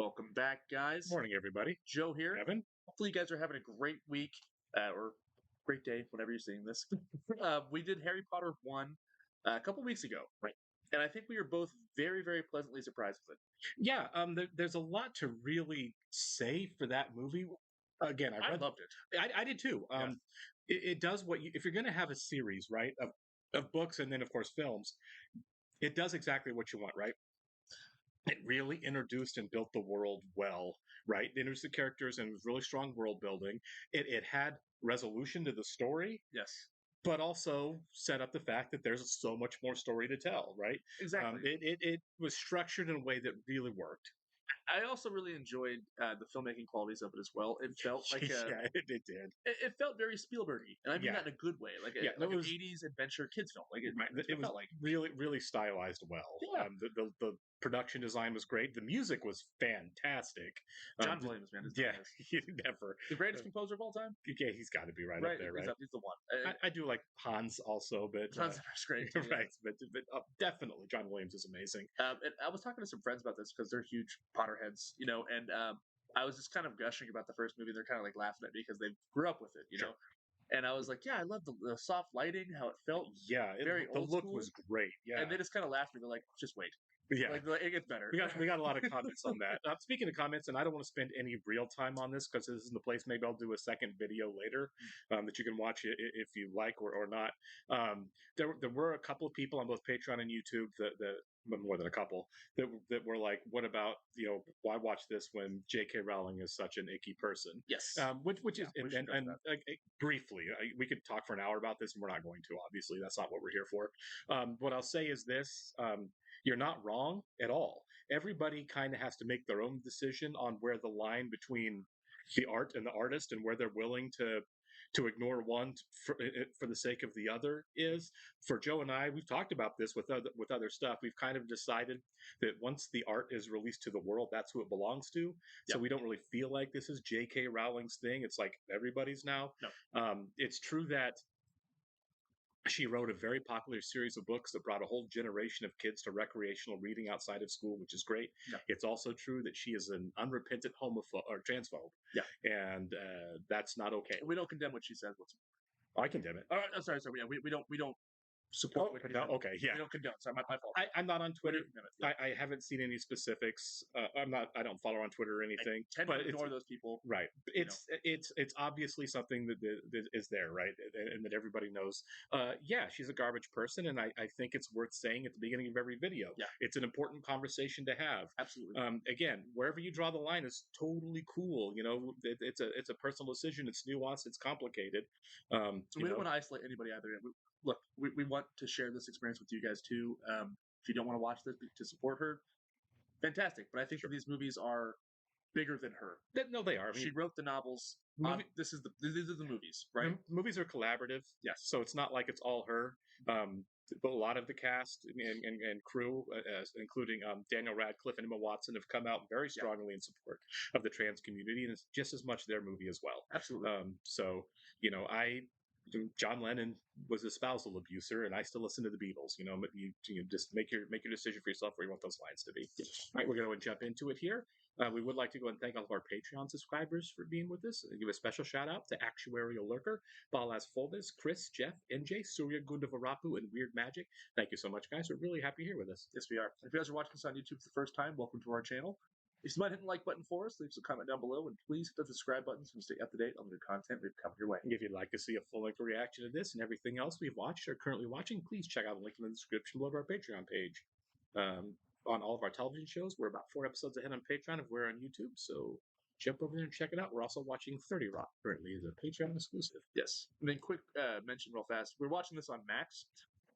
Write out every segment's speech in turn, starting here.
Welcome back, guys. Morning, everybody. Joe here. Evan? Hopefully, you guys are having a great week or great day, whenever you're seeing this. We did Harry Potter 1 a couple weeks ago. Right. And I think we were both very, very pleasantly surprised with it. Yeah, there's a lot to really say for that movie. Again, I loved it. I did too. Yeah. It does what if you're going to have a series, right, of books and then of course films, it does exactly what you want, right? It really introduced and built the world well, right? It introduced the characters and it was really strong world building. It had resolution to the story, Yes. but also set up the fact that there's so much more story to tell, right? Exactly. It was structured in a way that really worked. I also really enjoyed the filmmaking qualities of it as well. It felt like Yeah, it did. it felt very Spielbergy, and I mean Yeah. that in a good way, like Yeah, like it an was- '80s adventure kids film. Like Right. it It was felt like. really, really stylized well. Yeah. The production design was great. The music was fantastic. John Williams, man, is the Yeah, best. he never. The greatest composer of all time. Yeah, he's got to be right Right, up there, right? He's the one. I do like Hans also, but Hans Zimmer's great. Too, right, but definitely John Williams is amazing. And I was talking to some friends about this because they're huge Potterheads, and I was just kind of gushing about the first movie. They're kind of like laughing at me because they grew up with it, Sure. know. And I was like, yeah, I love the soft lighting, how it felt, Yeah, very the old look school. was great. Yeah, And they just kind of laughed at me. They're like, just wait, yeah. like it gets better. We got a lot of comments on that. Speaking of comments, and I don't want to spend any real time on this because this isn't the place. Maybe I'll do a second video later that you can watch if you like or not. There were a couple of people on both Patreon and YouTube that more than a couple that were like, "What about why watch this when J.K. Rowling is such an icky person?" Yes. Which is we should address that. briefly, we could talk for an hour about this, and we're not going to. Obviously, that's not what we're here for. What I'll say is this. You're not wrong at all. Everybody kind of has to make their own decision on where the line between the art and the artist and where they're willing to ignore one for the sake of the other is. For Joe and I, we've talked about this with other stuff. We've kind of decided that once the art is released to the world, that's who it belongs to. So we don't really feel like this is J.K. Rowling's thing. It's like everybody's now. No. It's true that she wrote a very popular series of books that brought a whole generation of kids to recreational reading outside of school, which is great. Yeah. It's also true that she is an unrepentant homophobe or transphobe. Yeah. And that's not okay. We don't condemn what she says. I condemn it. Oh, sorry. Yeah, we don't support. Okay, yeah. We don't condone. Sorry, my fault. I'm not on Twitter. Yeah. I haven't seen any specifics. I don't follow on Twitter or anything. I tend to ignore those people. Right. It's obviously something that is there, right, and that everybody knows. Yeah, she's a garbage person, and I think it's worth saying at the beginning of every video. Yeah. It's an important conversation to have. Absolutely. Again, wherever you draw the line is totally cool. It's a personal decision. It's nuanced. It's complicated. So we don't want to isolate anybody either. Look, we want to share this experience with you guys too. If you don't want to watch this to support her, fantastic. But I think that these movies are bigger than her. No, they are. I mean, she wrote the novels. These are the movies, right? Movies are collaborative. Yes. So it's not like it's all her. But a lot of the cast and crew, including Daniel Radcliffe and Emma Watson, have come out very strongly in support of the trans community, and it's just as much their movie as well. Absolutely. So John Lennon was a spousal abuser, and I still listen to the Beatles. You just make your decision for yourself where you want those lines to be. All right, we're going to jump into it here. We would like to go and thank all of our Patreon subscribers for being with us. Give a special shout out to Actuarial Lurker, Balas Fulvis, Chris, Jeff, NJ, Surya Gundavarapu, and Weird Magic. Thank you so much, guys. We're really happy you're here with us. Yes, we are. If you guys are watching this on YouTube for the first time, welcome to our channel. If you might hit the like button for us, leave some comment down below, and please hit the subscribe button so you can stay up to date on the new content we've come your way. If you'd like to see a full-length reaction to this and everything else we've watched or currently watching, please check out the link in the description below our Patreon page. On all of our television shows, we're about 4 episodes ahead on Patreon if we're on YouTube, so jump over there and check it out. We're also watching 30 Rock currently as a Patreon exclusive. Yes. And then quick mention real fast. We're watching this on Max.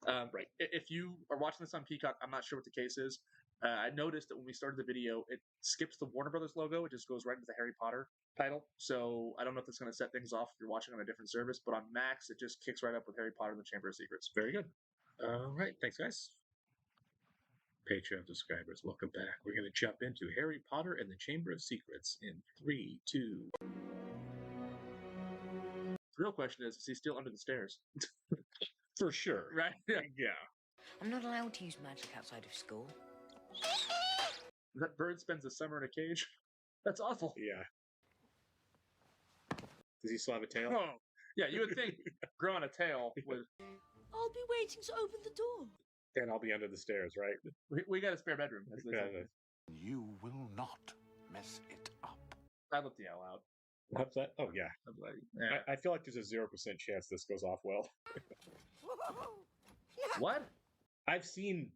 Right. If you are watching this on Peacock, I'm not sure what the case is. I noticed that when we started the video, it skips the Warner Brothers logo. It just goes right into the Harry Potter title. So I don't know if it's going to set things off if you're watching on a different service, but on Max, it just kicks right up with Harry Potter and the Chamber of Secrets. Very good. All right. Thanks, guys. Patreon subscribers, welcome back. We're going to jump into Harry Potter and the Chamber of Secrets in 3, 2. The real question is he still under the stairs? For sure. Right? Yeah. I'm not allowed to use magic outside of school. That bird spends the summer in a cage. That's awful. Yeah. Does he still have a tail? Oh, yeah. You would think growing a tail would. I'll be waiting to open the door. And I'll be under the stairs, right? We got a spare bedroom. You will not mess it up. I let the L out. What's that? Oh, yeah. I'm like, yeah. I feel like there's a 0% chance this goes off well. What? I've seen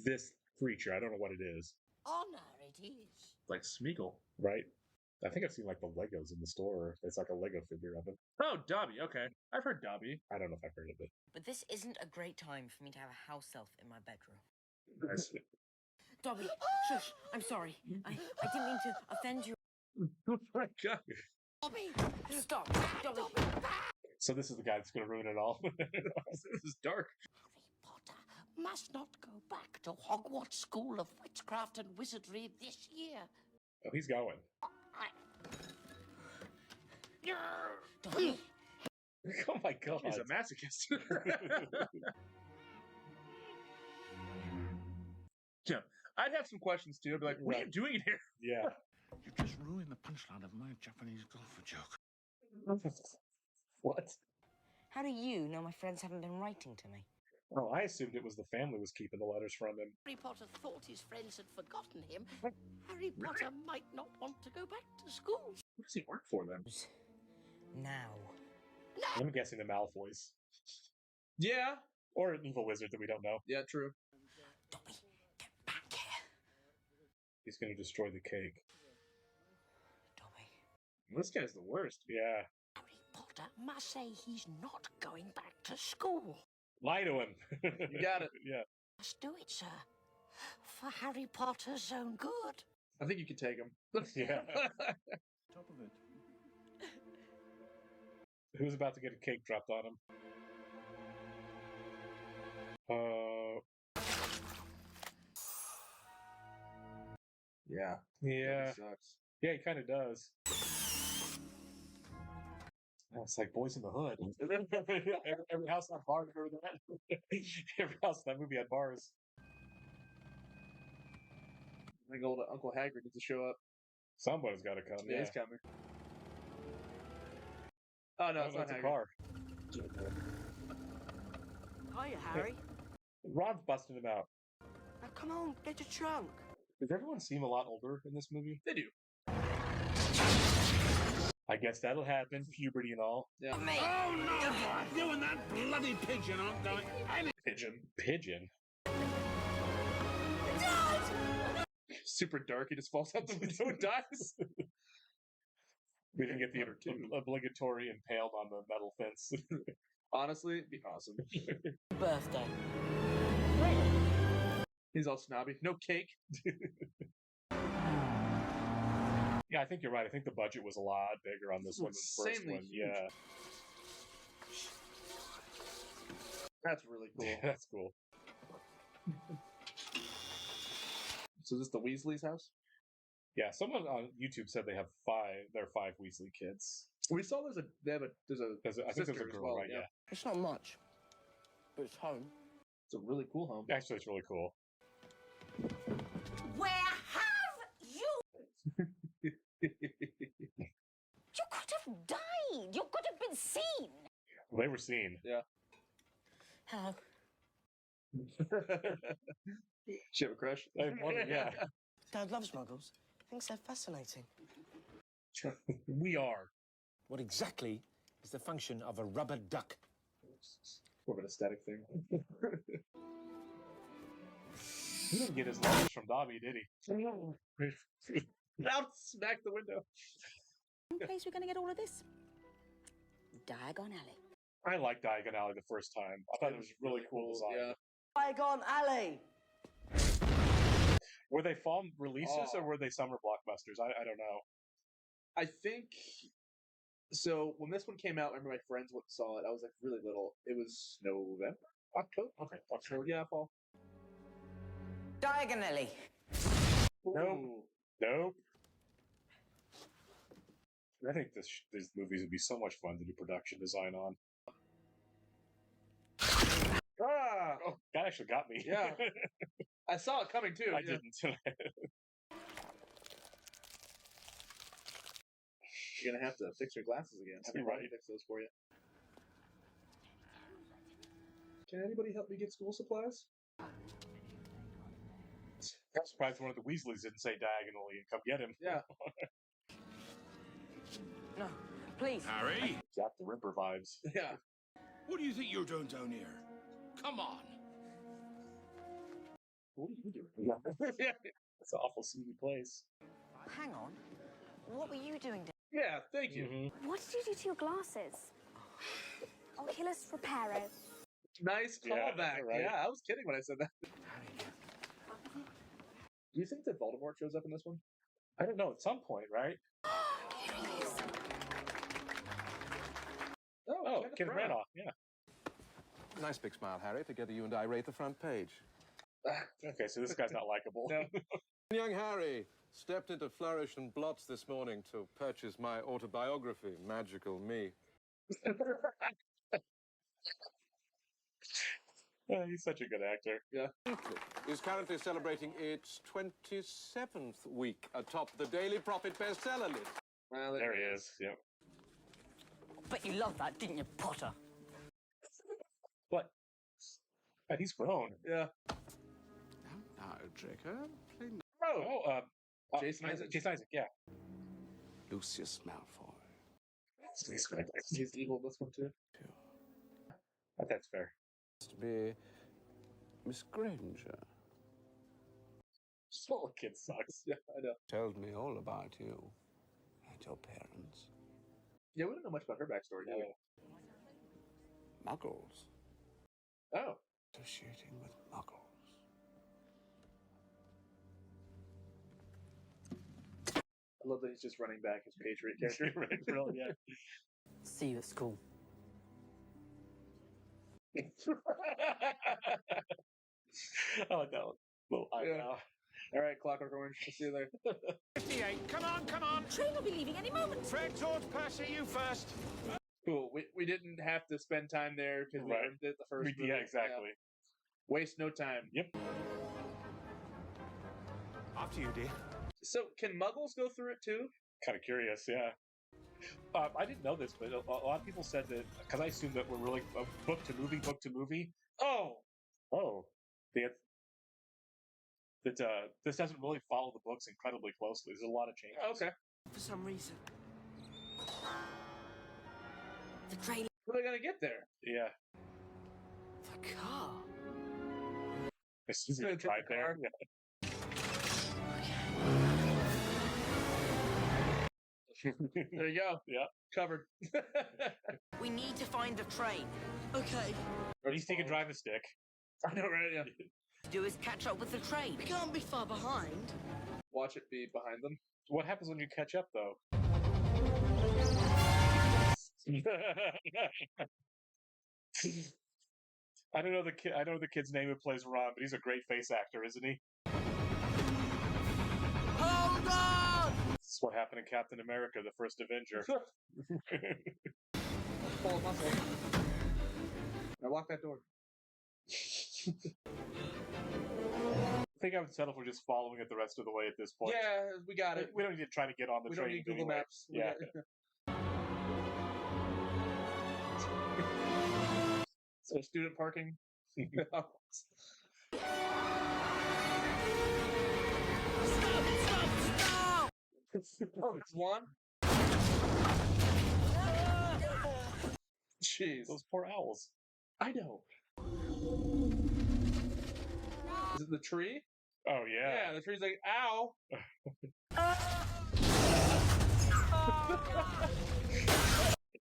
this creature. I don't know what it is. Honor it is. Like Smeagol. Right? I think I've seen like the Legos in the store. It's like a Lego figure of it. Oh, Dobby. Okay. I've heard Dobby. I don't know if I've heard of it. But this isn't a great time for me to have a house elf in my bedroom. Nice. Dobby, shush, I'm sorry. I didn't mean to offend you. Oh my god. Dobby! Stop, Dobby. So this is the guy that's going to ruin it all. This is dark. Harry Potter must not go back to Hogwarts School of Witchcraft and Wizardry this year. Oh, he's going. Dobby, Oh my god. He's a masochist. Yeah. I'd have some questions too. I'd be like, what are you doing in here? Yeah. You just ruined the punchline of my Japanese golfer joke. What? how do you know my friends haven't been writing to me? Oh, I assumed it was the family was keeping the letters from him. Harry Potter thought his friends had forgotten him. Harry Potter might not want to go back to school. What does he work for then? Now. I'm guessing the Malfoys. Yeah. Or an evil wizard that we don't know. Yeah, true. Dobby, get back here. He's going to destroy the cake. Dobby. This guy's the worst. Yeah. Harry Potter must say he's not going back to school. Lie to him. You got it. Yeah. Must do it, sir. For Harry Potter's own good. I think you can take him. Yeah. Top of it. Who's about to get a cake dropped on him? Yeah. Yeah. That sucks. Yeah, he kind of does. Oh, it's like Boys in the Hood. every house had bars. Remember that? Every house in that movie had bars. I think old Uncle Hagrid needs to show up. Somebody's got to come. Yeah, Yeah, he's coming. Oh, no, it's not a Hagrid. car. Hiya, Harry. Ron's busting him out. Now come on, get your trunk. Does everyone seem a lot older in this movie? They do. I guess that'll happen. Puberty and all. Yeah. Oh no! You and that bloody pigeon aren't going any. Pigeon? Super dark. He just falls out the window and dies. We didn't get the obligatory impaled on the metal fence. Honestly, it'd be awesome. Birthday. He's all snobby. No cake. Yeah, I think you're right. I think the budget was a lot bigger on this one than the first Insanely one. huge. Yeah. That's really cool. That's cool. So is this the Weasley's house? Yeah, someone on YouTube said they have there are 5 Weasley kids. We saw there's a I think there's a as girl, well, right? Yeah. It's not much, but it's home. It's a really cool home. Actually, it's really cool. Where have you? You could have died. You could have been seen. They were seen. Hello. She have a crush? Yeah. Dad loves muggles. Thinks they're fascinating. We are. What exactly is the function of a rubber duck? More of an aesthetic thing. He didn't get his letters from Dobby, did he? Now smack the window. One place we're going to get all of this? Diagon Alley. I liked Diagon Alley the first time. I thought it was really cool design. Yeah. Diagon Alley! Were they fall releases or were they summer blockbusters? I don't know. I think so. When this one came out, I remember my friends went and saw it. I was like really little. It was November, October. Okay, October, yeah, fall. Diagon Alley! Nope. Nope. I think these movies would be so much fun to do production design on. Ah! Oh, that actually got me. Yeah. I saw it coming too. I yeah. didn't. You're gonna have to fix your glasses again. Have your Right. mom fix those for you. Can anybody help me get school supplies? I'm surprised one of the Weasleys didn't say Diagon Alley and come get him. Yeah. No, please. Harry? Got the Ripper vibes. Yeah. What do you think you're doing down here? Come on. What are you doing? Yeah. It's an awful seedy place. Hang on. What were you doing? Yeah, thank you. Mm-hmm. What did you do to your glasses? Oculus Reparo. Nice Yeah, callback. right. Yeah, I was kidding when I said that. Do you think that Voldemort shows up in this one? I don't know, at some point, right? Oh, Kenneth Branagh, yeah. Nice big smile, Harry. Together you and I rate the front page. Okay, so this guy's not likable. No. Young Harry stepped into Flourish and Blots this morning to purchase my autobiography, Magical Me. He's such a good actor. Yeah. Is currently celebrating its 27th week atop the Daily Profit bestseller list. Well, There he is, yep. Bet you loved that, didn't you, Potter? But he's grown. Yeah. Now, Draco, play Jason Isaac. Jason Isaac, yeah. Lucius Malfoy. He's evil in this one too. That's fair. To be Miss Granger. This little kid sucks. Yeah, I know. Told me all about you and your parents. Yeah, we don't know much about her backstory, do we? Muggles. Oh. Associating with muggles. I love that he's just running back his Patriot character. Right, really, yeah. See you at school. I like that one. Little eyebrow. All right, Clockwork Orange. We'll see you there. 58. Come on, come on. Train will be leaving any moment. Fred, George, Percy, you first. Cool. We didn't have to spend time there because we Right. earned it the first movie. Yeah, exactly. Waste no time. Yep. After you, dear. So, can Muggles go through it too? Kind of curious, yeah. I didn't know this, but a lot of people said that, because I assumed that we're really book to movie. Oh, That this doesn't really follow the books incredibly closely. There's a lot of changes. okay. For some reason. The train. What are they gonna get there? Yeah. The car. As soon as Gonna you take tried the there. car. Yeah. There you go. Yeah. Covered. We need to find the train. Okay. At least he can drive a stick. I know, right? Yeah. Do is catch up with the train. We can't be far behind. Watch it be behind them. What happens when you catch up, though? I don't know the kid. I don't know the kid's name who plays Ron, but he's a great face actor, isn't he? Hold on! This is what happened in Captain America: The First Avenger. Full of muscle. Now lock that door. I think I would settle for just following it the rest of the way at this point. Yeah, we got it. We don't need to try to get on the We train. don't need Google anyway. Maps. We Yeah. got it. So student parking. Oh, it's one. Jeez, Those poor owls. I know. Is it the tree? Oh yeah. Yeah, the tree's like, ow.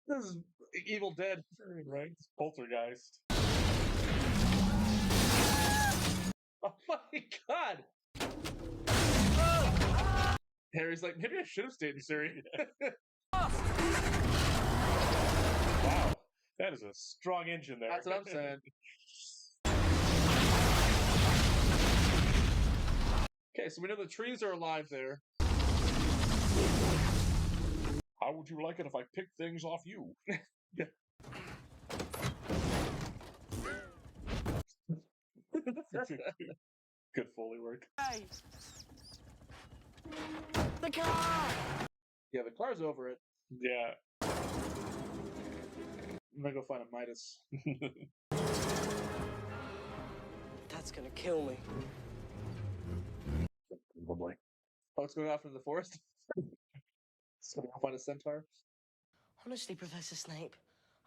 This is Evil Dead. Right. It's Poltergeist. Oh my god. Harry's like, maybe I should have stayed in Surrey. Wow. That is a strong engine there. That's what I'm saying. Okay, so we know the trees are alive there. How would you like it if I picked things off you? Good Foley work. Hey! The car! Yeah, the car's over it. Yeah. I'm gonna go find a Midas. That's gonna kill me. Probably. Oh, it's going off into the forest? So we'll find a centaur? Honestly, Professor Snape,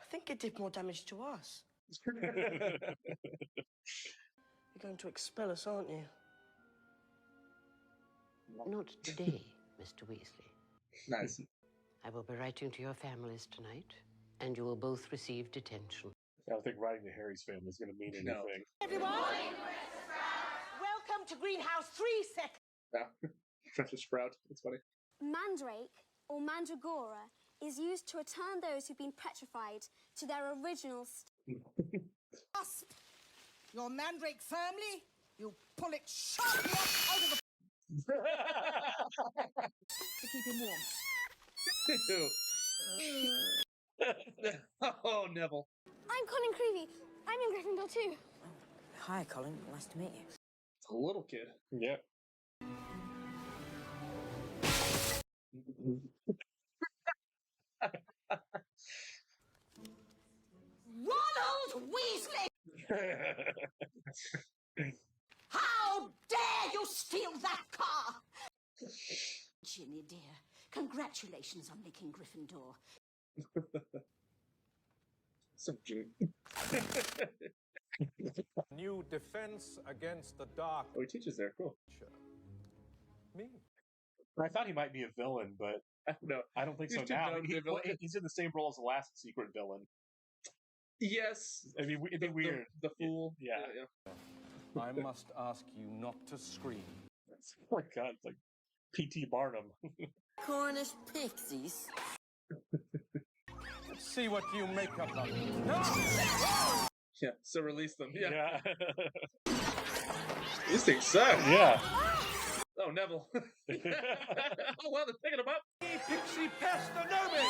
I think it did more damage to us. You're going to expel us, aren't you? Not today, Mr. Weasley. Nice. I will be writing to your families tonight, and you will both receive detention. I don't think writing to Harry's family is going to mean No. anything. Everyone, welcome to Greenhouse 3 Sec. Yeah. Professor Sprout. That's funny. Mandrake, or mandragora, is used to return those who've been petrified to their original Grasp your mandrake firmly. You pull it sharply up out of the... to keep him warm. Oh, Neville. I'm Colin Creevy. I'm in Gryffindor too. Hi, Colin. Nice to meet you. It's a little kid. Yeah. Ronald Weasley! How dare you steal that car? Ginny, dear, congratulations on making Gryffindor. So cute. New defense against the dark. Oh, he teaches there. Cool. Me. I thought he might be a villain, but No. I don't think He's so too now. dumb to be a villain. He's in the same role as the last secret villain. Yes. I mean, it'd be weird. The fool. Yeah. I must ask you not to scream. Oh my god, it's like P.T. Barnum. Cornish pixies. Let's see what you make of them. No! Yeah. So release them. Yeah. Yeah. These things suck. Yeah. Oh, Neville. Oh, well, they're picking him up. Pixie pest the Dobby!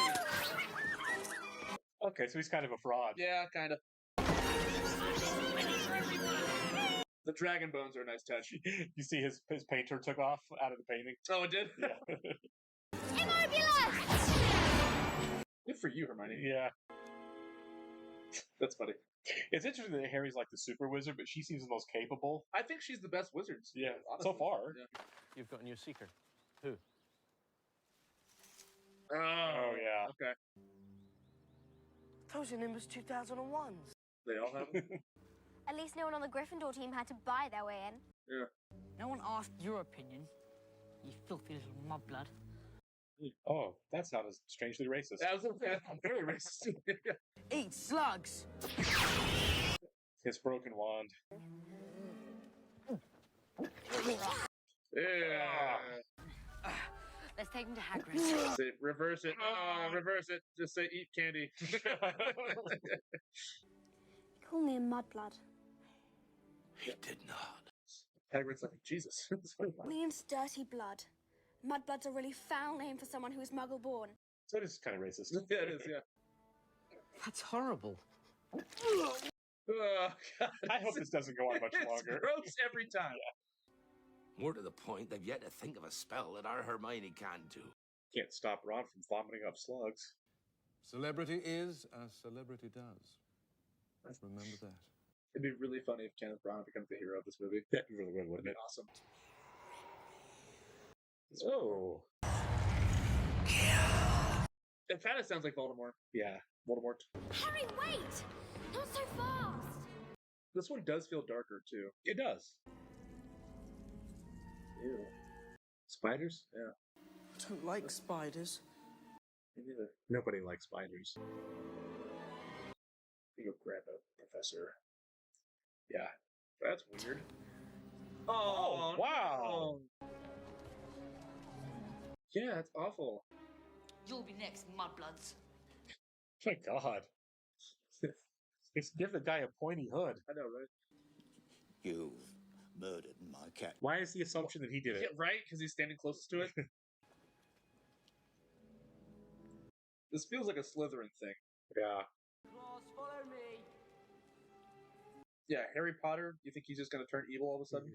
Okay, so he's kind of a fraud. Yeah, kind of. The dragon bones are a nice touch. You see his painter took off out of the painting? Oh, it did? Yeah. Good for you, Hermione. Yeah. That's funny. It's interesting that Harry's like the super wizard, but she seems the most capable. I think she's the best wizard. Yeah, honestly. so far. Yeah. You've got a new seeker. Who? Oh, yeah. Okay. Those are Nimbus 2001s. They all have them? At least no one on the Gryffindor team had to buy their way in. Yeah. No one asked your opinion, you filthy little mudblood. Oh, that's not as strangely racist. That was very racist. Eat slugs. His broken wand. Yeah. Let's take him to Hagrid. Say, reverse it. Reverse it. Just say eat candy. Call me a mudblood. He did not. Hagrid's like, Jesus. Means dirty blood. Mudblood's a really foul name for someone who is muggle-born. So it is kind of racist. Yeah, it is, yeah. That's horrible. Oh, God. I hope this doesn't go on much It's longer. gross every time. More to the point, they've yet to think of a spell that our Hermione can do. Can't stop Ron from vomiting up slugs. Celebrity is as celebrity does. Remember that. It'd be really funny if Kenneth Branagh becomes the hero of this movie. That really would, wouldn't It'd it? be awesome. Oh. It kind of sounds like Voldemort. Yeah. Voldemort. Harry, wait! Not so fast! This one does feel darker, too. It does. Ew. Spiders? Yeah. I don't like spiders. Me neither. Nobody likes spiders. You go grab a professor. Yeah. That's weird. Oh, wow. no. Yeah, it's awful. You'll be next, mudbloods. My God. Just give the guy a pointy hood. I know, right? You've murdered my cat. Why is the assumption that he did Yeah, it? right? Because he's standing closest to it. This feels like a Slytherin thing. Yeah. Claws, follow me. Yeah, Harry Potter, you think he's just going to turn evil all of a sudden?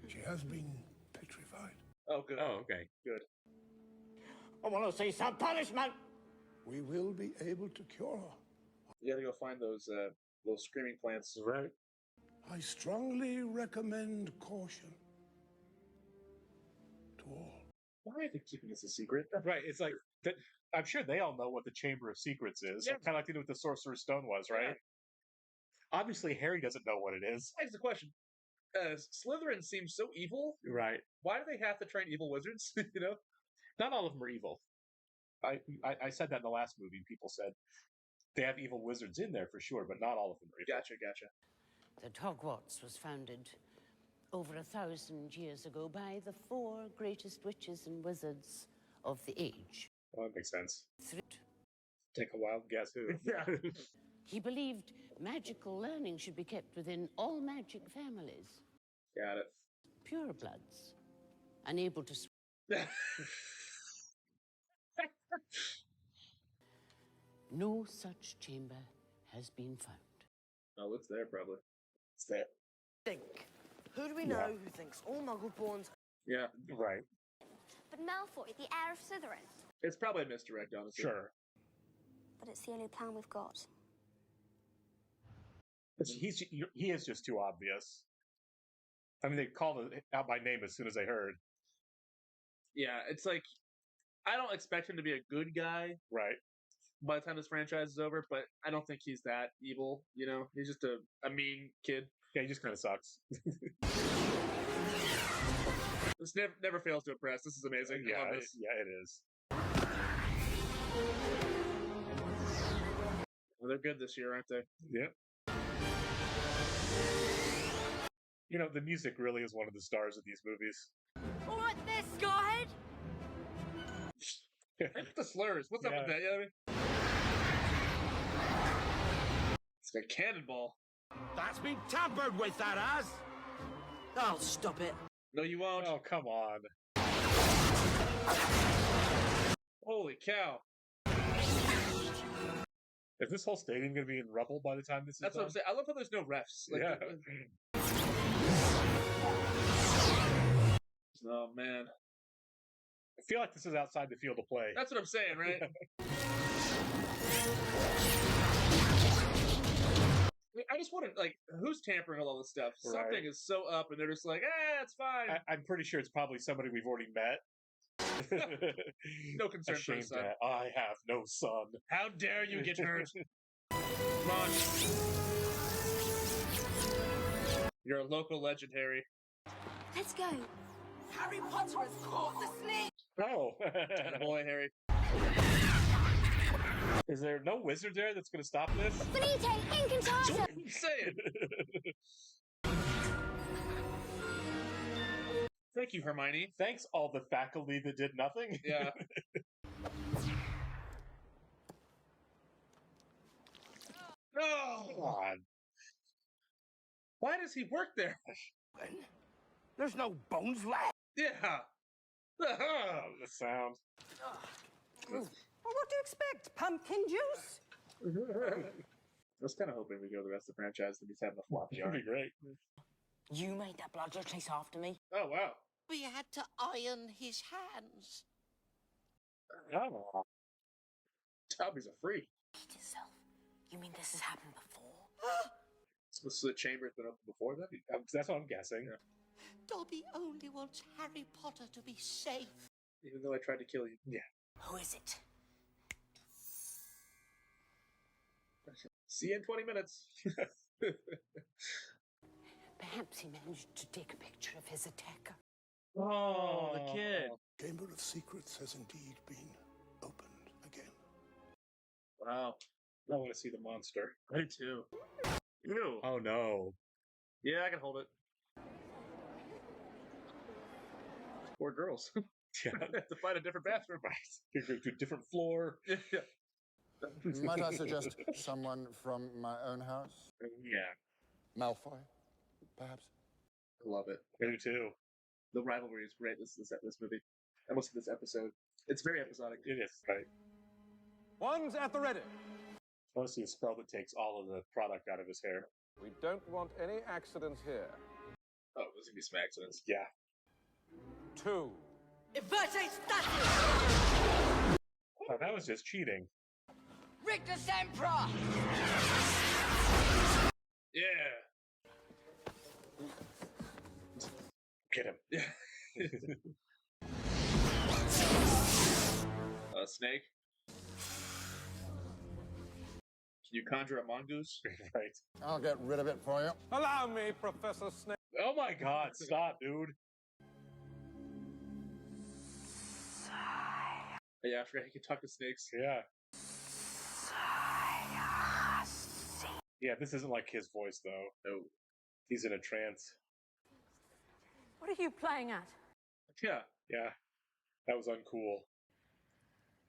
She has been petrified. Oh, good. Oh, okay. Good. I want to see some punishment. We will be able to cure her. You gotta go find those screaming plants. Right. I strongly recommend caution to all. Why are they keeping this a secret? Right. It's like I'm sure they all know what the Chamber of Secrets is. Yeah. Kind of like they knew what the Sorcerer's Stone was, right? Yeah. Obviously, Harry doesn't know what it is. Here's the question. Slytherin seems so evil. Right. Why do they have to train evil wizards? You know? Not all of them are evil. I said that in the last movie. People said they have evil wizards in there for sure, but not all of them are evil. Gotcha. That Hogwarts was founded over 1,000 years ago by the 4 greatest witches and wizards of the age. Well, that makes sense. Through Take a wild guess who. Yeah. He believed magical learning should be kept within all magic families. Got it. Purebloods, unable to No such chamber has been found. Oh, it's there probably. It's there. Think. Who do we know who thinks all Muggle-borns? Yeah. Right. But Malfoy, the heir of Slytherin. It's probably a misdirect, honestly. Sure. But it's the only plan we've got. He is just too obvious. I mean, they called it out by name as soon as they heard. Yeah, it's like I don't expect him to be a good guy. Right. By the time this franchise is over, but I don't think he's that evil, you know? He's just a mean kid. Yeah, he just kind of sucks. This never fails to impress. This is amazing. Yeah, I love this. it is. Well, they're good this year, aren't they? Yep. You know, the music really is one of the stars of these movies. All right, there, Scarhead. The slurs. What's up with that? You know what I mean? It's got cannonball. That's been tampered with, that has. Oh, stop it. No, you won't. Oh, come on. Holy cow. Is this whole stadium going to be in rubble by the time this is That's done? what I'm saying. I love how there's no refs. Like, Yeah. Oh, man. I feel like this is outside the field of play. That's what I'm saying, right? I just want to, like, who's tampering with all this stuff? Right. Something is so up, and they're just like, it's fine. I'm pretty sure it's probably somebody we've already met. No concern for Ashamed his son. that I have no son. How dare you get hurt? Come on. You're a local legend, Harry. Let's go. Harry Potter has caught the snake! Oh. Boy, Harry. Is there no wizard there that's going to stop this? Finite incantatem! What are you saying? Thank you, Hermione. Thanks, all the faculty that did nothing. Yeah. Oh, come on. Why does he work there? There's no bones left. Yeah. The sound. Well, what do you expect? Pumpkin juice? I was kind of hoping we go the rest of the franchise and he's having a flop jar. That'd be great. You made that bludger chase after me? Oh, wow. We had to iron his hands. Oh. Dobby's a freak. Eat yourself. You mean this has happened before? So the chamber's been open before that? That's what I'm guessing. Yeah. Dobby only wants Harry Potter to be safe. Even though I tried to kill you. Yeah. Who is it? See you in 20 minutes. Perhaps he managed to take a picture of his attacker. Oh, the kid. Chamber of Secrets has indeed been opened again. Wow. I want to see the monster. I do too. Ew. Oh, no. Yeah, I can hold it. Poor girls. Yeah. Have to find a different bathroom. Right. You go to a different floor. Yeah. Might I suggest someone from my own house? Yeah. Malfoy, perhaps? I love it. I do too. The rivalry is great. This movie. And most of this episode. It's very episodic. It is, right? One's at the ready. I want to see a spell that takes all of the product out of his hair. We don't want any accidents here. Oh, there's gonna be some accidents. Yeah. 2. Inverte statue! That was just cheating. Rictus Emperor! Yeah. Get him. Snake. Can you conjure a mongoose? Right. I'll get rid of it for you. Allow me, Professor Snape. Oh my God! Stop, dude. Yeah, I forgot he can talk to snakes. Yeah. Yeah, this isn't like his voice though. No. He's in a trance. What are you playing at? Yeah. Yeah. That was uncool.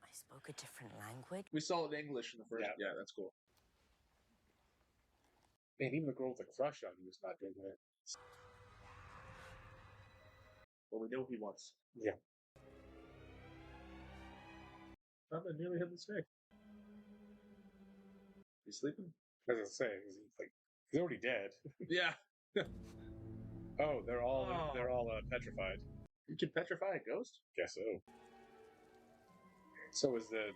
I spoke a different language. We saw it in English in the first. Yeah. Yeah, that's cool. Man, even the girl with a crush on you is not doing it. Well, we know what he wants. Yeah. I nearly hit the snake. He's sleeping? As I was saying, he's already dead. Yeah. Oh, they're all petrified. You can petrify a ghost? Guess so. So is the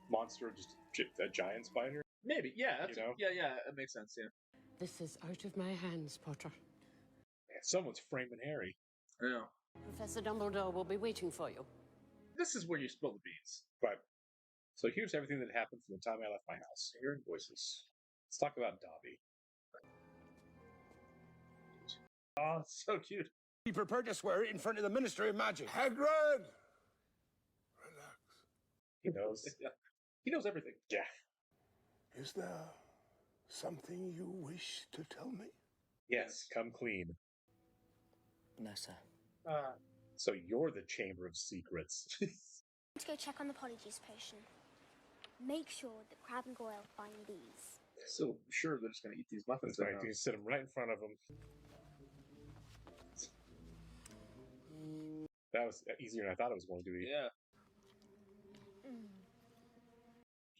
monster just a giant spider? Maybe. Yeah. That's, You know? Yeah. It makes sense. Yeah. This is out of my hands, Potter. Man, someone's framing Harry. Yeah. Professor Dumbledore will be waiting for you. This is where you spill the beans. But so here's everything that happened from the time I left my house. Hearing voices. Let's talk about Dobby. Oh, it's so cute. Be prepared to swear it in front of the Ministry of Magic. Hagrid! Relax. He knows. Yeah. He knows everything. Yeah. Is there something you wish to tell me? Yes, come clean. No, sir. So you're the Chamber of Secrets. To go check on the Polyjuice potion. Make sure that Crab and Goyle find these. So sure they're just gonna eat these muffins. That's right. You sit them right in front of them. That was easier than I thought it was going to be. Yeah.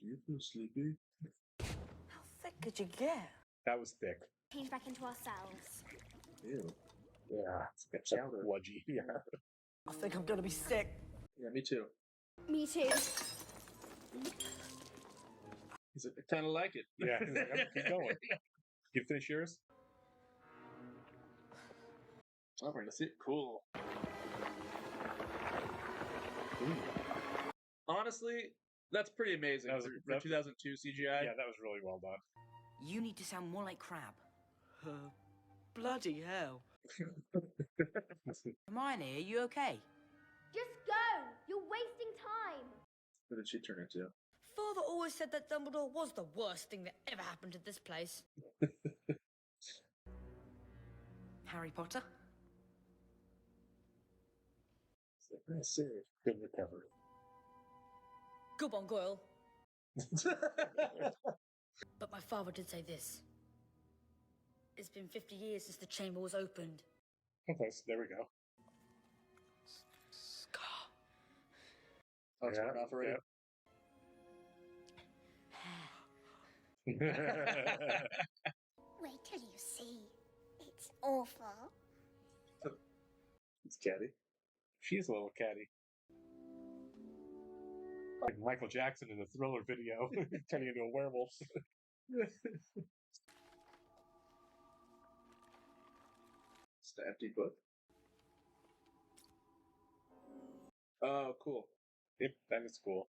Do you feel sleepy? How thick could you get? That was thick. Change back into ourselves. Ew. Yeah. It's like wudgy. Yeah. I think I'm gonna be sick. Yeah, me too. Me too. He's like, I kind of like it. Yeah. He's like, keep going. You finish yours? Oh, we're gonna see it. Cool. Ooh. Honestly, that's pretty amazing for 2002 CGI. Yeah, that was really well done. You need to sound more like Crab. Bloody hell. Hermione, are you okay? Just go! You're wasting time! What did she turn into? Father always said that Dumbledore was the worst thing that ever happened to this place. Harry Potter? Nice save. Good recovery. Good one, Goyle. But my father did say this. It's been 50 years since the chamber was opened. Okay, so there we go. Scar. Oh, it's off already. Yeah. Wait till you see. It's awful. It's catty. She's a little catty. Like Michael Jackson in the Thriller video, turning into a werewolf. It's the empty book. Oh, cool. Yep, that is cool.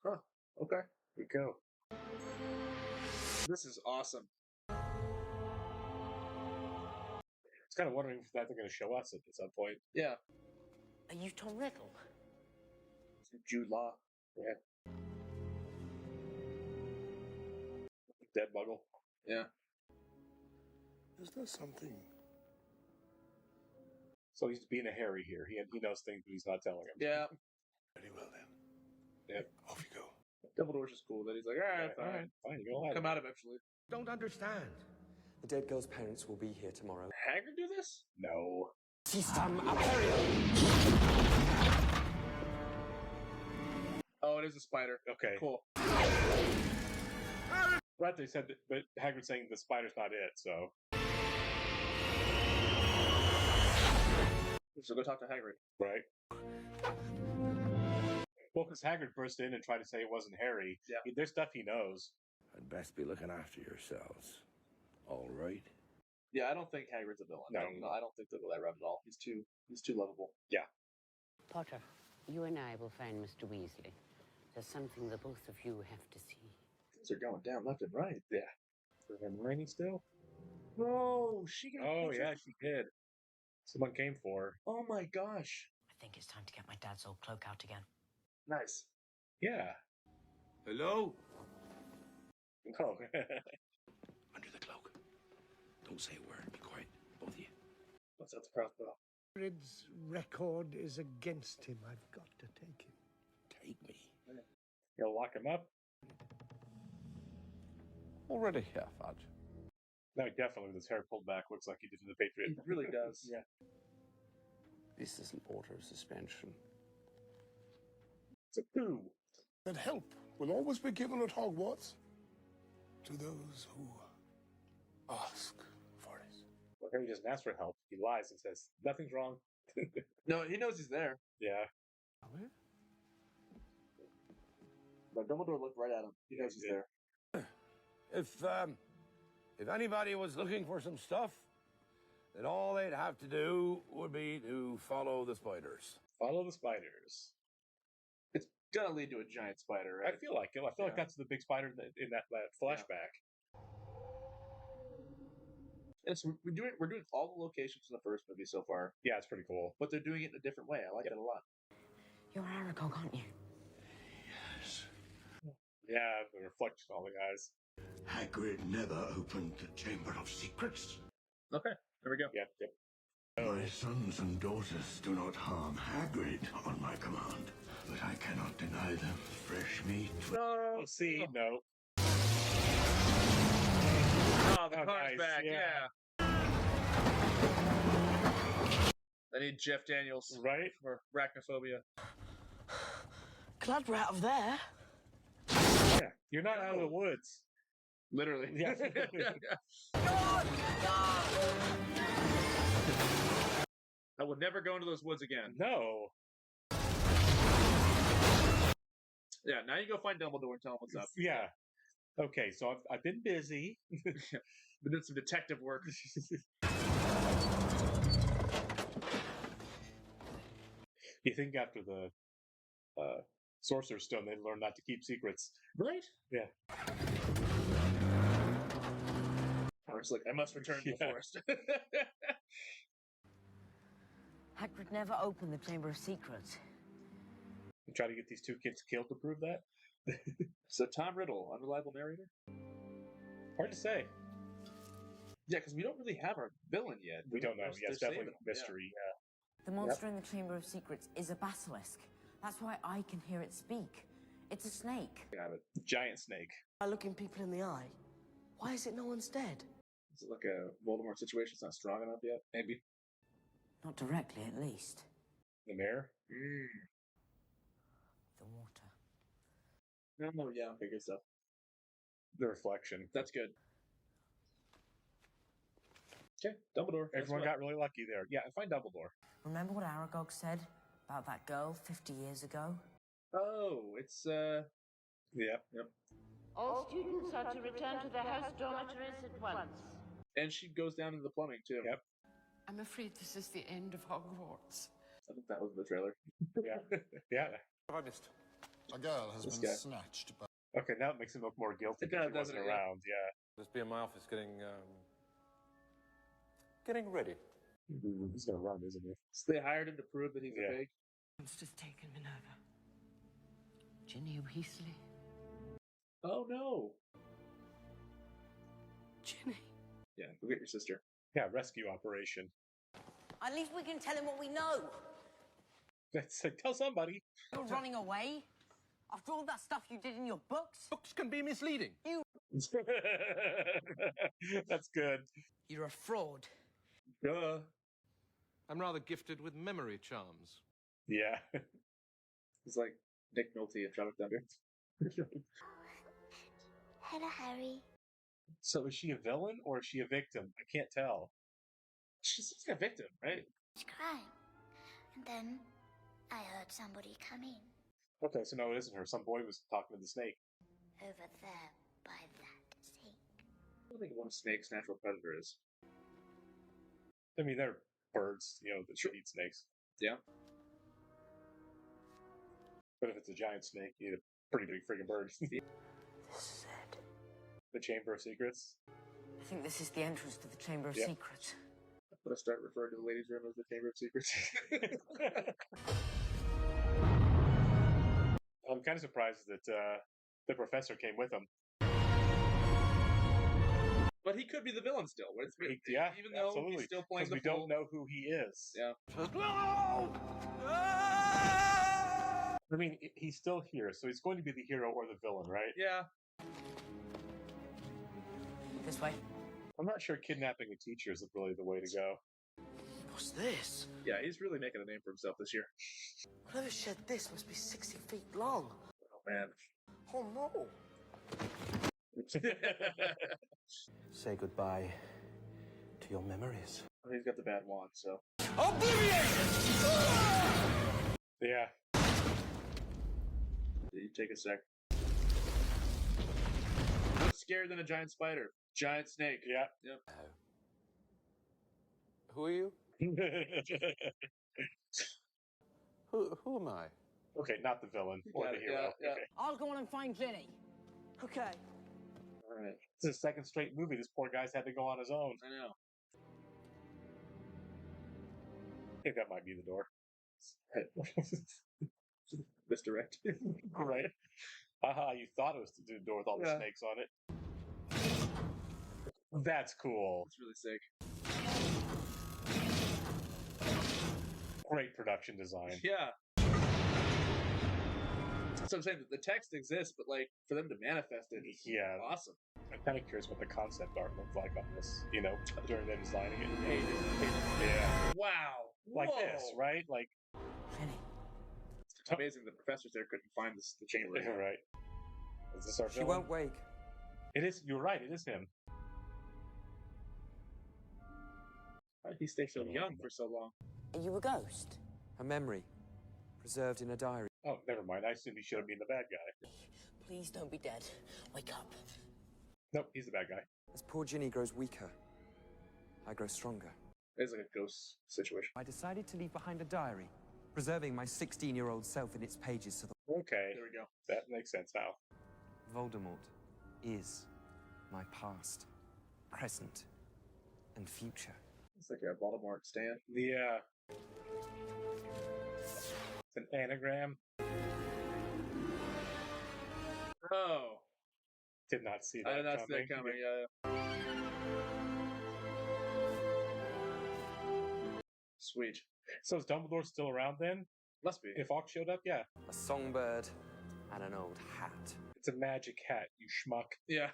Huh. Okay. Here we go. This is awesome. I was kind of wondering if they're going to show us at some point. Yeah. Are you Tom Riddle? Jude Law. Yeah. Dead Muggle. Yeah. Is there something? So he's being a Harry here. He knows things, but he's not telling him. Yeah. Very well then. Yep. Off you go. Dumbledore's just cool that he's like, all right, fine. You're gonna come out eventually. Don't understand. The dead girl's parents will be here tomorrow. Hagrid do this? No. System Aperio! Oh, it is a spider. Okay. Cool. Right, they said that, but Hagrid's saying the spider's not it, so. So go talk to Hagrid. Right. Well, because Hagrid burst in and tried to say it wasn't Harry. Yeah. There's stuff he knows. I'd best be looking after yourselves. All right? Yeah, I don't think Hagrid's a villain. No. I don't think they'll go that route at all. He's too lovable. Yeah. Potter, you and I will find Mr. Weasley. There's something the both of you have to see. Things are going down left and right. Yeah. For Hermione still? No, she got. Oh, yeah, she did. Someone came for her. Oh my gosh. I think it's time to get my dad's old cloak out again. Nice. Yeah. Hello? Oh. Under the cloak. Don't say a word. Be quiet. Both of you. What's out the crossbow? Hagrid's record is against him. I've got to take him. Take me. He'll lock him up. Already here, Fudge. No, definitely with his hair pulled back. Looks like he did in the Patriot. It really does. Yeah. This is an order of suspension. It's a coup. That help will always be given at Hogwarts to those who ask for it. Well, Harry doesn't ask for help. He lies and says, nothing's wrong. No, he knows he's there. Yeah. But Dumbledore looked right at him. He knows he's there. If anybody was looking for some stuff, then all they'd have to do would be to follow the spiders. Follow the spiders. It's gonna lead to a giant spider, right? I feel like it. I feel like that's the big spider in that flashback. And so we're doing all the locations in the first movie so far. Yeah, it's pretty cool. But they're doing it in a different way. I like that a lot. You're Aragog, aren't you? Yeah, the reflection on the guys. Hagrid never opened the Chamber of Secrets. Okay, there we go. Yep. My sons and daughters do not harm Hagrid on my command, but I cannot deny them fresh meat. No, see, no. Oh, the car's nice. back, Yeah. I need Jeff Daniels. Right? For arachnophobia. Glad we're out of there. Yeah, you're not out of the woods. Literally. Yeah. I would never go into those woods again. No. Yeah, now you go find Dumbledore and tell him what's up. Yeah. Okay, so I've been busy. Been doing some detective work. You think after the Sorcerer's Stone, they learn not to keep secrets. Right? Yeah. It's like, I must return to the forest. Hagrid never opened the Chamber of Secrets. You try to get these two kids killed to prove that? So Tom Riddle, unreliable narrator? Hard to say. Yeah, because we don't really have our villain yet. We don't know. They're Yeah, it's definitely saving a mystery. The monster in the Chamber of Secrets is a basilisk. That's why I can hear it speak. It's a snake. Got it. Giant snake. By looking people in the eye, why is it no one's dead? Is it like a Voldemort situation? It's not strong enough yet? Maybe. Not directly, at least. The mayor? The water. No, yeah, okay, good stuff. The reflection. That's good. Okay, Dumbledore. Everyone got really lucky there. Yeah, and find Dumbledore. Remember what Aragog said about that girl 50 years ago? Oh, it's, Yep. All students are to return to their house dormitories at once. And she goes down into the plumbing, too. Yep. I'm afraid this is the end of Hogwarts. I think that was the trailer. Yeah. Yeah. What have I missed? A girl has This been guy. snatched by... Okay, now it makes him look more guilty It kinda because he does wasn't it, yeah. around. Yeah. Just be in my office getting ready. He's gonna run, isn't he? So they hired him to prove that he's Yeah. a fake. Monster's taken Minerva. Ginny Weasley. Oh, no. Ginny. Yeah, go get your sister. Yeah, rescue operation. At least we can tell him what we know. That's like, tell somebody. You're running away. After all that stuff you did in your books. Books can be misleading. That's good. You're a fraud. Duh. I'm rather gifted with memory charms. Yeah. He's like Nick Nolte of Tropic Thunder. Hello, Harry. So is she a villain or is she a victim? I can't tell. She's like a victim, right? He's crying. And then I heard somebody come in. Okay, so no, it isn't her. Some boy was talking to the snake. Over there, by that sink. I don't think what a snake's natural predator is. I mean, they're birds, you know, that should eat snakes. Yeah. But if it's a giant snake, you eat a pretty big friggin' bird. This is it. The Chamber of Secrets. I think this is the entrance to the Chamber of Secrets. I'm gonna start referring to the ladies' room as the Chamber of Secrets. I'm kind of surprised that the professor came with him. But he could be the villain still. Yeah, even though absolutely. he's still playing the we don't know who he is. Yeah. I mean, he's still here, so he's going to be the hero or the villain, right? Yeah. This way. I'm not sure kidnapping a teacher is really the way to go. What's this? Yeah, he's really making a name for himself this year. Whoever shed this must be 60 feet long. Oh, man. Oh, no. Say goodbye to your memories. Oh, he's got the bad wand, so. Oblivion! Yeah. You take a sec. What's scarier than a giant spider? Giant snake. Yeah. Yep. Who are you? Who am I? Okay, not the villain or the hero. Yeah. Okay. I'll go on and find Ginny. Okay. All right. It's his second straight movie. This poor guy's had to go on his own. I know. I think that might be the door. Misdirect. Right. Haha, you thought it was the door with all the snakes on it. That's cool. It's really sick. Great production design. Yeah. That's what I'm saying. The text exists, but like for them to manifest it, is awesome. I'm kind of curious what the concept art looked like on this, you know, during them designing it. Pages. Yeah. Wow. Like Whoa. this, right? Like. It's amazing the professors there couldn't find the chamber. Yeah, right. Is this our She villain? won't wake. It is. You're right. It is him. How did he stay so young for so long? Are you a ghost? A memory, preserved in a diary. Oh, never mind. I assumed he should have been the bad guy. Please don't be dead. Wake up. Nope, he's the bad guy. As poor Ginny grows weaker, I grow stronger. It's like a ghost situation. I decided to leave behind a diary, preserving my 16-year-old self in its pages so that Okay. There we go. That makes sense now. Voldemort is my past, present, and future. It's like a Voldemort stand. Yeah. It's an anagram. Oh. Did not see that I did not see coming. that coming. Yeah. Sweet. So is Dumbledore still around then? Must be. If Ox showed up, yeah. A songbird and an old hat. It's a magic hat, you schmuck. Yeah.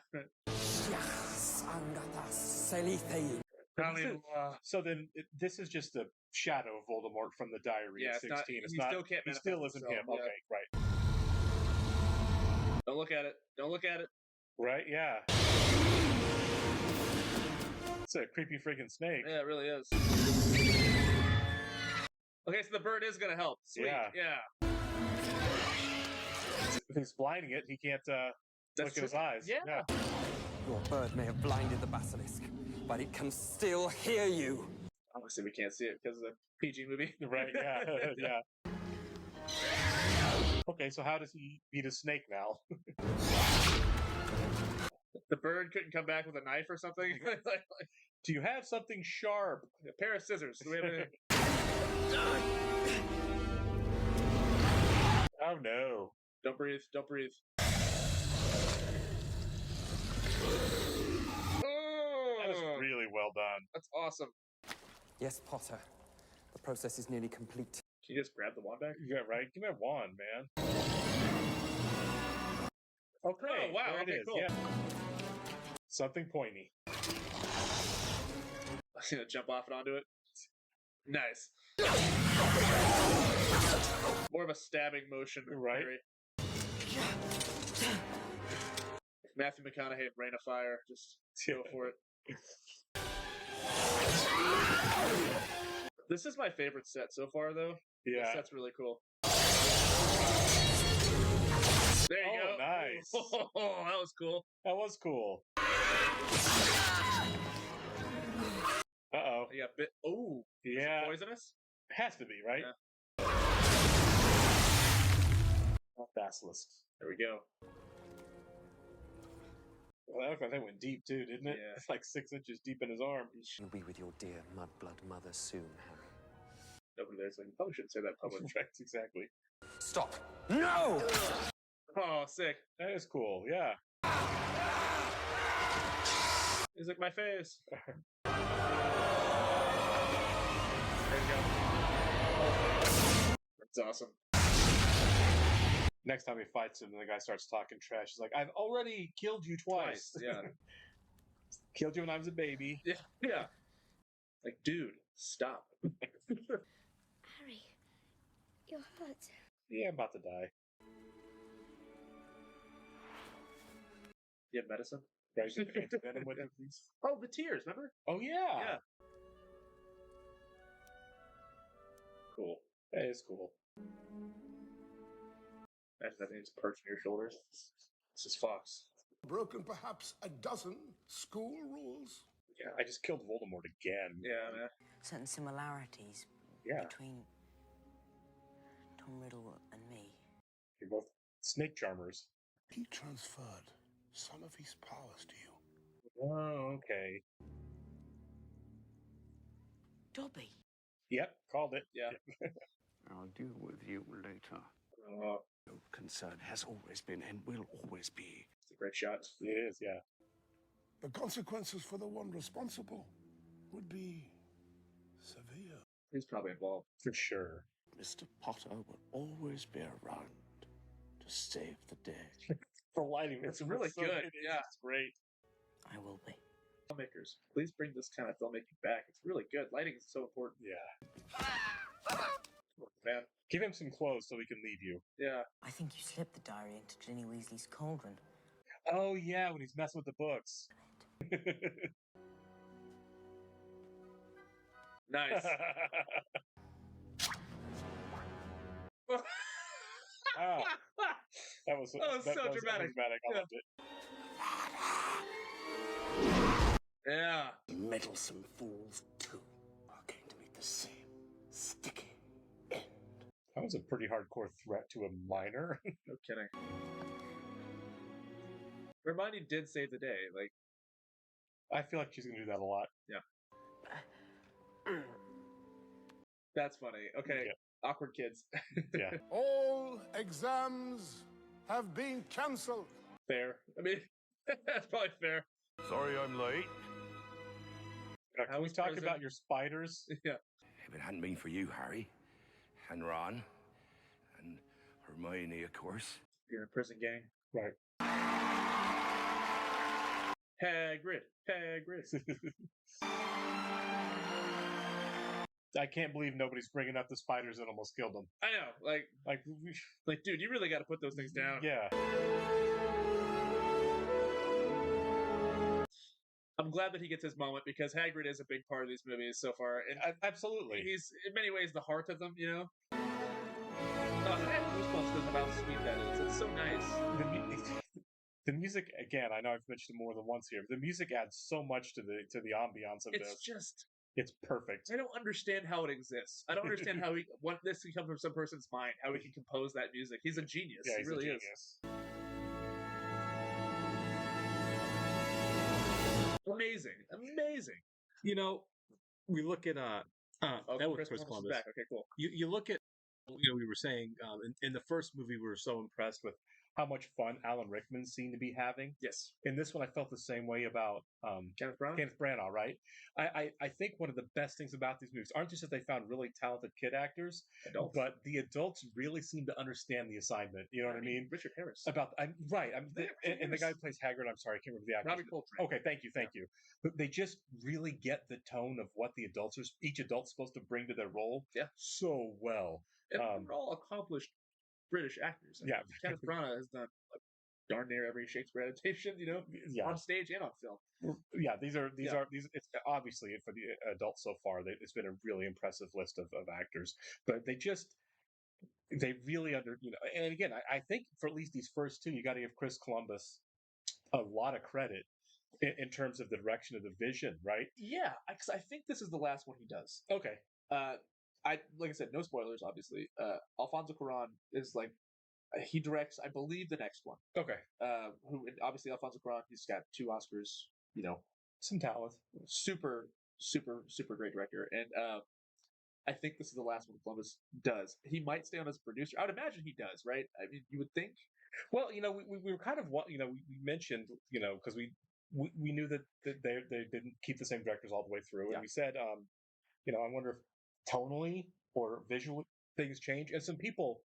So then this is just a shadow of Voldemort from the diary at 16. He still can't He still manifest isn't himself, him. yeah. Okay, right. Don't look at it. Don't look at it. Right, yeah. It's a creepy friggin' snake. Yeah, it really is. Okay, so the bird is gonna help. Sweet. Yeah. If he's blinding it, he can't look at his eyes. Yeah. Your bird may have blinded the basilisk, but it can still hear you. Obviously, we can't see it because of the PG movie. Right, yeah. Yeah. Okay, so how does he beat a snake now? The bird couldn't come back with a knife or something? Do you have something sharp? A pair of scissors. Do we have anything? Oh, no. Don't breathe. Don't breathe. That was really well done. That's awesome. Yes, Potter. The process is nearly complete. Can you just grab the wand back? Yeah, right. Give me a wand, man. Okay. Oh, wow. There Okay, it is. cool. Yeah. Something pointy. I'm gonna jump off and onto it. Nice. More of a stabbing motion, Right. Harry. Matthew McConaughey, Rain of Fire. Just go for it. This is my favorite set so far, though. Yeah. This set's really cool. There you Oh, go. nice. Oh, that was cool. That was cool. Uh-oh. You got bit. Oh, Yeah. poisonous? Has to be, right? Yeah. Basilisks. There we go. Well, that went deep too, didn't it? Yeah. It's like 6 inches deep in his arm. You'll be with your dear mudblood mother soon, Harry. Nobody there's like, you probably shouldn't say that public. That's exactly. Stop! No! Oh, sick. That is cool, yeah. He's like my face. There you go. That's awesome. Next time he fights him, the guy starts talking trash. He's like, I've already killed you twice. Yeah. Killed you when I was a baby. Yeah. Yeah. Like, dude, stop. Harry, you're hurt. Yeah, I'm about to die. You have medicine? Right, anti-venom with it, please. Oh, the tears, remember? Oh, yeah. Yeah. Cool. That is cool. Imagine that thing's perched on your shoulders. This is Fox. Broken perhaps a dozen school rules. Yeah, I just killed Voldemort again. Yeah, man. Certain similarities Yeah. between Tom Riddle and me. You're both snake charmers. He transferred some of his powers to you. Oh, okay. Dobby. Yep, called it. Yeah. I'll deal with you later. No concern has always been and will always be. It's a great shot. It is, yeah. The consequences for the one responsible would be severe. He's probably involved. For sure. Mr. Potter will always be around to save the day. The lighting, It's really so good. Yeah. It's great. I will be. Filmmakers, please bring this kind of filmmaking back. It's really good. Lighting is so important. Yeah. Man. Give him some clothes so we can leave you. Yeah. I think you slipped the diary into Ginny Weasley's cauldron. Oh, yeah, when he's messing with the books. Nice. Ah, that was so that was dramatic. I Yeah. loved it. Yeah. Meddlesome fools, too, are going to meet the same sticky end. That was a pretty hardcore threat to a minor. No kidding. Hermione did save the day. Like, I feel like she's gonna do that a lot. Yeah. That's funny. Okay. Yeah. Awkward kids. Yeah. All exams have been cancelled. Fair. I mean, that's probably fair. Sorry I'm late. Can we talk about your spiders? Yeah. If it hadn't been for you, Harry, and Ron, and Hermione, of course. You're in a prison gang. Right. Hagrid. I can't believe nobody's bringing up the spiders that almost killed him. I know. Like, dude, you really got to put those things down. Yeah. I'm glad that he gets his moment because Hagrid is a big part of these movies so far, and Absolutely. he's in many ways the heart of them. You know. I have goosebumps because of how sweet that is. It's so nice. The music, again, I know I've mentioned it more than once here. The music adds so much to the ambiance of It's this. just. It's perfect. I don't understand how it exists. I don't understand how this can come from some person's mind. How he can compose that music. He's a genius. Yeah, he he's really a is. genius. Amazing. You know, we look at Oh, that was Chris Chris Columbus is Columbus. back. Okay, cool. You look at, we were saying in the first movie we were so impressed with how much fun Alan Rickman seemed to be having. Yes. In this one, I felt the same way about Kenneth Branagh. Kenneth Branagh, right? I think one of the best things about these movies aren't just that they found really talented kid actors, but the adults really seem to understand the assignment. You know what I mean? Richard Harris. And the guy who plays Hagrid, I'm sorry, I can't remember the actor. Robbie Coltrane. Okay, thank you. But they just really get the tone of what the adults are, each adult's supposed to bring to their role. Yeah. So well. And they're all accomplished British actors. I mean, Kenneth Branagh has done darn near every Shakespeare adaptation, on stage and on film. Yeah, these it's obviously for the adults so far. It's been a really impressive list of actors, but they really and again, I think for at least these first two, you got to give Chris Columbus a lot of credit in terms of the direction of the vision, right? Yeah, because I think this is the last one he does. Okay. Like I said, no spoilers, obviously. Alfonso Cuarón is like he directs, I believe, the next one. Okay. Who obviously Alfonso Cuarón, he's got 2 Oscars. You know, some talent. Super great director, and I think this is the last one Columbus does. He might stay on as producer. I would imagine he does, right? I mean, you would think. Well, we were kind of we mentioned because we knew that they didn't keep the same directors all the way through, and we said I wonder if tonally or visually things change, and some people.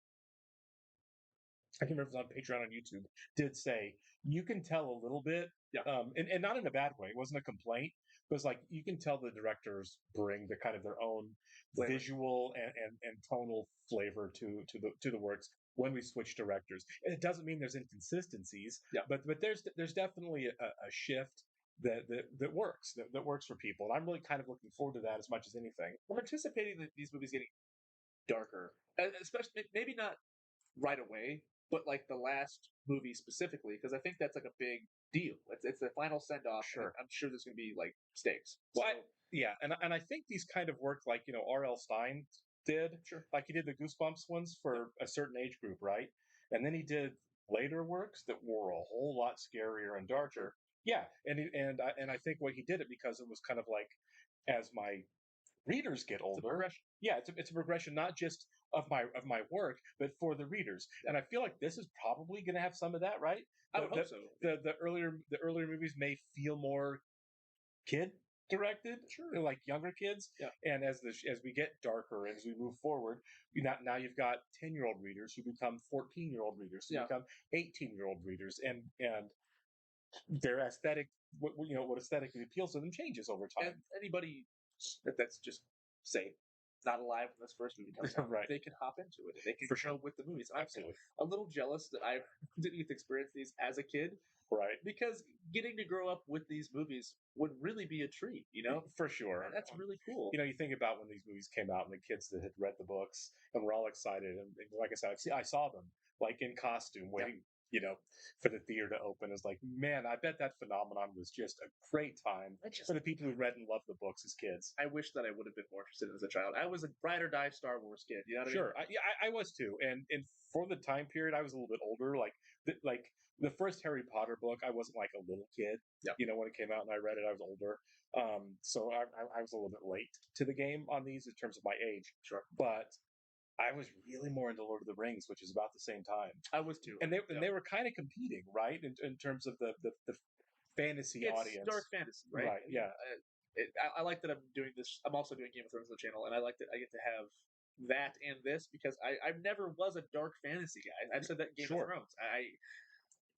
I can't remember if it was on Patreon on YouTube, did say you can tell a little bit, and not in a bad way. It wasn't a complaint. It was like you can tell the directors bring the kind of their own flavor. Visual and tonal flavor to the works when we switch directors. And it doesn't mean there's inconsistencies, but there's definitely a shift that works that works for people, and I'm really kind of looking forward to that as much as anything. I'm anticipating that these movies getting darker, especially maybe not right away, but like the last movie specifically, because I think that's like a big deal. It's the final send off. Sure, I'm sure there's going to be like stakes. Well, and I think these kind of work like R.L. Stein did. Sure, like he did the Goosebumps ones for a certain age group, right? And then he did later works that were a whole lot scarier and darker. Yeah, and I think what he did it because it was kind of like as my readers get older. It's a progression not just of my work, but for the readers. And I feel like this is probably going to have some of that, right? I would hope so. The earlier movies may feel more kid directed, like younger kids. Yeah. And as we get darker, as we move forward, now you've got 10-year-old readers who become 14-year-old readers, who become 18-year-old readers, and their aesthetic, what aesthetically appeals to them changes over time. And anybody that's just say not alive when this first movie comes out, right? They can hop into it. They can go with the movies. Absolutely. I'm a little jealous that I didn't get to experience these as a kid, right? Because getting to grow up with these movies would really be a treat, For sure. And that's really cool. You think about when these movies came out and the kids that had read the books and were all excited, and like I said, I saw them like in costume waiting. For the theater to open is like, man, I bet that phenomenon was just a great time for the people who read and loved the books as kids. I wish that I would have been more interested in as a child. I was a ride or die Star Wars kid. You know what Sure. I mean? I was too. And for the time period, I was a little bit older. Like the first Harry Potter book, I wasn't like a little kid. Yeah. When it came out and I read it, I was older. So I was a little bit late to the game on these in terms of my age. Sure. But I was really more into Lord of the Rings, which is about the same time. I was too. And they were kind of competing, right? In terms of the fantasy audience. Dark fantasy, right? Right, yeah. I like that I'm doing this. I'm also doing Game of Thrones on the channel, and I like that I get to have that and this because I never was a dark fantasy guy. I've said that in Game of Thrones.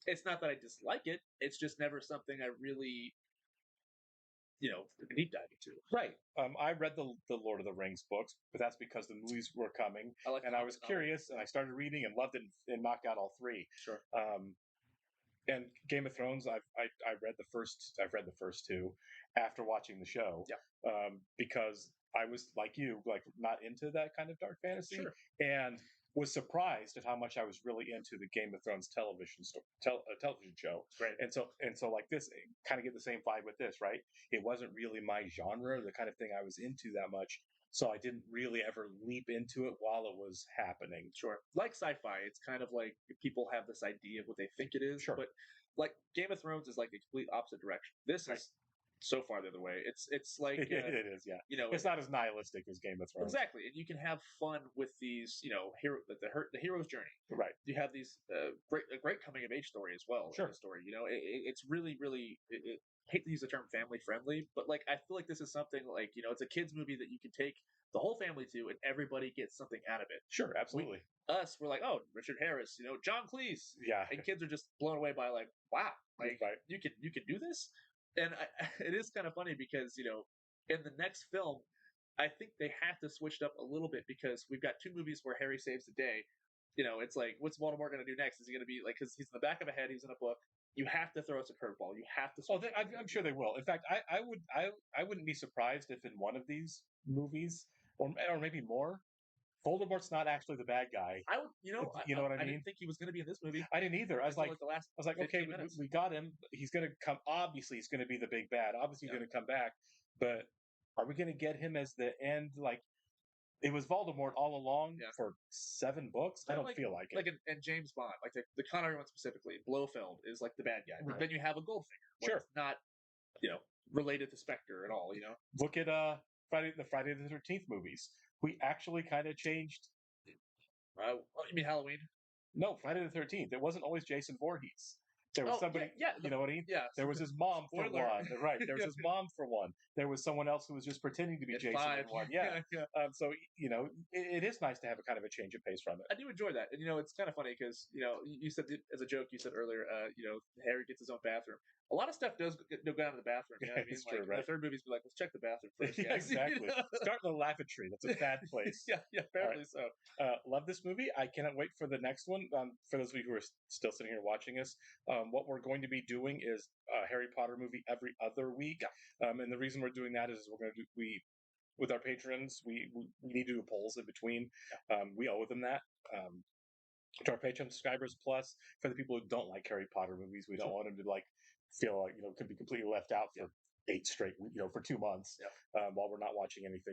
It's not that I dislike it. It's just never something I really deep dive into. Right. I read the Lord of the Rings books, but that's because the movies were coming, and I was curious, and I started reading and loved it, and knocked out all 3. Sure. And Game of Thrones, I've read the first 2 after watching the show. Yeah. Because I was like you, like not into that kind of dark fantasy, Sure. and was surprised at how much I was really into the Game of Thrones television show. Right. And so like this, kind of get the same vibe with this, right? It wasn't really my genre, the kind of thing I was into that much. So I didn't really ever leap into it while it was happening. Sure. Like sci-fi, it's kind of like people have this idea of what they think it is. Sure. But like Game of Thrones is like the complete opposite direction. This is so far the other way. It's like it is, yeah. It's not as nihilistic as Game of Thrones. Exactly, and you can have fun with these, the hero's journey. Right. You have these a great coming of age story as well. Sure. In the story, it's really, really. I hate to use the term family friendly, but like I feel like this is something like it's a kids movie that you can take the whole family to, and everybody gets something out of it. Sure, absolutely. We're like, oh, Richard Harris, John Cleese, yeah, and kids are just blown away by like, wow, like you can do this. And it is kind of funny because, in the next film, I think they have to switch it up a little bit because we've got 2 movies where Harry saves the day. It's like, what's Voldemort going to do next? Is he going to be like, because he's in the back of a head, he's in a book. You have to throw us a curveball. You have to. I'm sure they will. In fact, I wouldn't be surprised if in one of these movies, or maybe more, Voldemort's not actually the bad guy. I would, you know what I mean? didn't think he was going to be in this movie. I didn't either. I was like, the last okay, 15 minutes. we got him. He's going to come. Obviously, he's going to be the big bad. Obviously, he's going to come back. But are we going to get him as the end? Like, it was Voldemort all along for 7 books. I don't feel like it. Like in James Bond, like the Connery one specifically, Blofeld is like the bad guy. But Right. then you have a Goldfinger. Sure. It's not, related to Spectre at all. Look at the Friday the 13th movies. We actually kind of changed. You mean Halloween? No, Friday the 13th. It wasn't always Jason Voorhees. There was somebody, you know what I mean? Yeah. There was his mom for Spoiler. one, right? There was his mom for one. There was someone else who was just pretending to be Jason in one. Yeah. So it is nice to have a kind of a change of pace from it. I do enjoy that, and it's kind of funny because you said as a joke, you said earlier, Harry gets his own bathroom. A lot of stuff does go down to the bathroom. You know what I mean? It's true, Like, right? The third movie's be like, let's check the bathroom first. Yeah, exactly. Start in the lavatory. That's a bad place. yeah, apparently so. Love this movie. I cannot wait for the next one. For those of you who are still sitting here watching us, what we're going to be doing is a Harry Potter movie every other week. And the reason we're doing that is we're going to with our patrons, we need to do polls in between. We owe them that. To our Patreon subscribers, plus for the people who don't like Harry Potter movies, we don't want them to feel like could be completely left out for 8 straight, for 2 months while we're not watching anything.